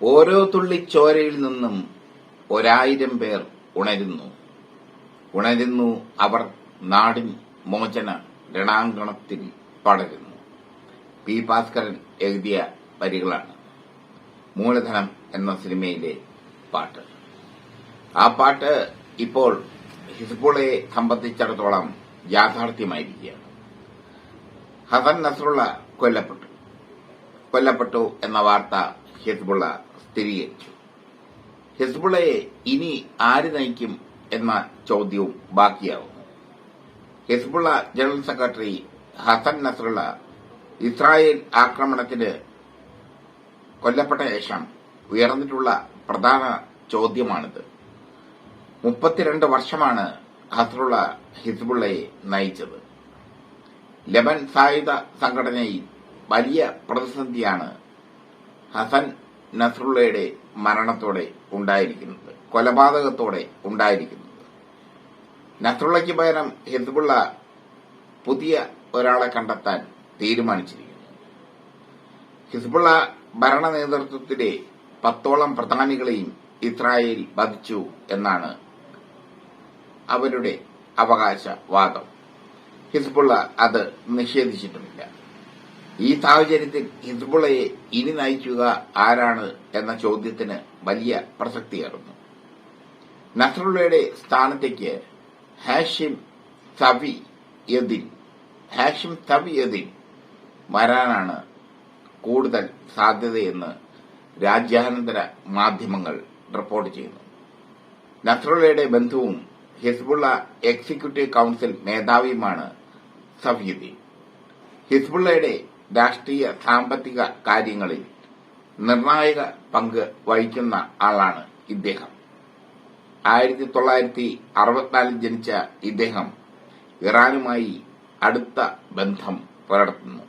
ഓരോ തുള്ളി ചോരയിൽ നിന്നും 1000 പേർ ഉണരുന്നു. അവർ നാടിൻ മോചന രണാങ്കണത്തിൽ പടരുന്നു. പി. ഭാസ്കരൻ എഴുതിയ വരികളാണ് മൂലധനം എന്ന സിനിമയിലെ പാട്ട്. ആ പാട്ട് ഇപ്പോൾ ഹിസ്ബുള്ളയെ സംബന്ധിച്ചിടത്തോളം യാഥാർത്ഥ്യമായിരിക്കുകയാണ്. ഹസൻ നസ്രുള്ള കൊല്ലപ്പെട്ടു എന്ന വാർത്ത ഹിസ്ബുള്ള സ്ഥിരീകരിച്ചു. ഹിസ്ബുള്ളയെ ഇനി ആര് നയിക്കും എന്ന ചോദ്യവും ബാക്കിയാവുന്നു. Hezbollah general secretary Hassan Nasrallah Israel ആക്രമണത്തിന് കൊല്ലപ്പെട്ട ശേഷം ഉയർന്നിട്ടുള്ള പ്രധാന ചോദ്യമാണിത്. 32 വർഷമാണ് നസ്രുള്ള ഹിസ്ബുള്ളയെ നയിച്ചത്. ലെബൻ സായുധ സംഘടനയിൽ വലിയ പ്രതിസന്ധിയാണ് ഹസൻ നസ്രുള്ളയുടെ മരണത്തോടെ ഉണ്ടായിരിക്കുന്നത്, കൊലപാതകത്തോടെ ഉണ്ടായിരിക്കുന്നത്. നസ്രുള്ളയ്ക്ക് പകരം ഹിസ്ബുള്ള പുതിയ ഒരാളെ കണ്ടെത്താൻ തീരുമാനിച്ചിരിക്കുന്നു. ഹിസ്ബുള്ള ഭരണ നേതൃത്വത്തിലെ 10ഓളം പ്രധാനികളെയും ഇസ്രായേൽ വധിച്ചു എന്നാണ് അവരുടെ അവകാശവാദം. ഹിസ്ബുള്ള അത് നിഷേധിച്ചിട്ടുമില്ല. ഈ സാഹചര്യത്തിൽ ഹിസ്ബുള്ളയെ ഇനി നയിക്കുക ആരാണ് എന്ന ചോദ്യത്തിന് വലിയ പ്രസക്തിയേറുന്നു. നസ്രുള്ളയുടെ സ്ഥാനത്തേക്ക് ഹാഷിം സഫിയദ്ദീൻ വരാനാണ് കൂടുതൽ സാധ്യതയെന്ന് രാജ്യാന്തര മാധ്യമങ്ങൾ റിപ്പോർട്ട് ചെയ്യുന്നു. നസ്രുള്ളയുടെ ബന്ധുവും ഹിസ്ബുള്ള എക്സിക്യൂട്ടീവ് കൌൺസിൽ മേധാവിയുമാണ് സഫിയുദ്ദീൻ. ഹിസ്ബുള്ളയുടെ രാഷ്ട്രീയ സാമ്പത്തിക കാര്യങ്ങളിൽ നിർണായക പങ്ക് വഹിക്കുന്ന ആളാണ് ഇദ്ദേഹം. 1964 ജനിച്ച ഇദ്ദേഹം ഇറാനുമായി അടുത്ത ബന്ധം പുലർത്തുന്നു.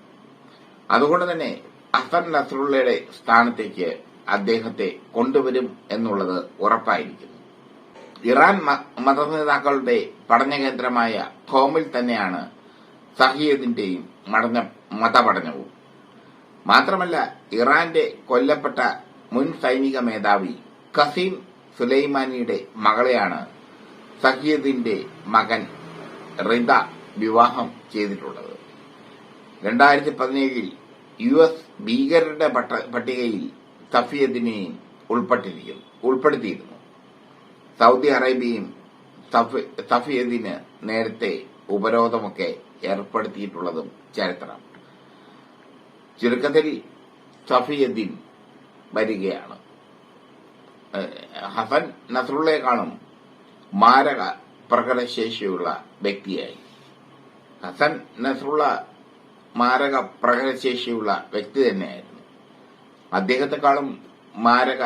അതുകൊണ്ട് തന്നെ ഹസൻ നസ്രുള്ളയുടെ സ്ഥാനത്തേക്ക് അദ്ദേഹത്തെ കൊണ്ടുവരും എന്നുള്ളത് ഉറപ്പായിരിക്കുന്നു. ഇറാൻ മതനേതാക്കളുടെ പഠനകേന്ദ്രമായ ഖോമിൽ തന്നെയാണ് സഫിയുദ്ദീന്റെയും മതപഠനവും. മാത്രമല്ല, ഇറാന്റെ കൊല്ലപ്പെട്ട മുൻ സൈനിക മേധാവി ഖസീം സുലൈമാനിയുടെ മകളെയാണ് സഫിയുദ്ദീന്റെ മകൻ റിദ വിവാഹം ചെയ്തിട്ടുള്ളത്. 2017 US ഭീകരരുടെ പട്ടികയിൽ സഫിയുദ്ദീനെയും ഉൾപ്പെടുത്തിയിരുന്നു. സൗദി അറേബ്യയും സഫിയുദ്ദീന് നേരത്തെ ഉപരോധമൊക്കെ ഏർപ്പെടുത്തിയിട്ടുള്ളതും ചരിത്രം. ചുരുക്കത്തിൽ സഫിയുദ്ദീൻ വരികയാണ്. ഹസൻ നസ്രുള്ളയെക്കാളും മാരക പ്രകടനശേഷിയുള്ള വ്യക്തിയായി. ഹസൻ നസ്രുള്ള മാരക പ്രകടനശേഷിയുള്ള വ്യക്തി തന്നെയായിരുന്നു. അദ്ദേഹത്തെക്കാളും മാരക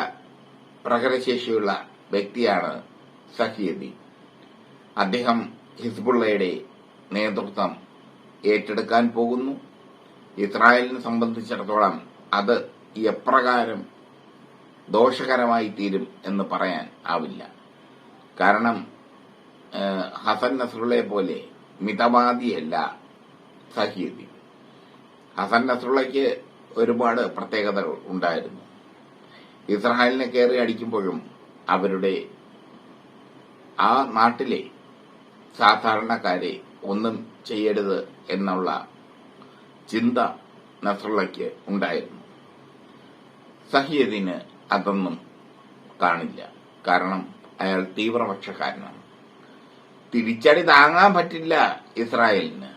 പ്രകടനശേഷിയുള്ള വ്യക്തിയാണ് സഫിയുദ്ദീൻ. അദ്ദേഹം ഹിസ്ബുള്ളയുടെ നേതൃത്വം ഏറ്റെടുക്കാൻ പോകുന്നു. ഇസ്രായേലിനെ സംബന്ധിച്ചിടത്തോളം അത് എപ്രകാരം ദോഷകരമായി തീരും എന്ന് പറയാൻ ആവില്ല. കാരണം ഹസൻ നസ്രുള്ളയെ പോലെ മിതവാദിയല്ല സഫിയുദ്ദീൻ. ഹസൻ നസ്രുള്ളയ്ക്ക് ഒരുപാട് പ്രത്യേകതകൾ ഉണ്ടായിരുന്നു. ഇസ്രായേലിനെ കയറി അടിക്കുമ്പോഴും അവരുടെ ആ നാട്ടിലെ സാധാരണക്കാരെ ഒന്നും ചെയ്യരുത് എന്നുള്ള ചിന്ത നസ്രുള്ളയ്ക്ക് ഉണ്ടായിരുന്നു. സഫിയുദ്ദീന് അതൊന്നും കാണില്ല. കാരണം അയാൾ തീവ്രപക്ഷക്കാരനാണ്. തിരിച്ചടി താങ്ങാൻ പറ്റില്ല ഇസ്രായേലിന്.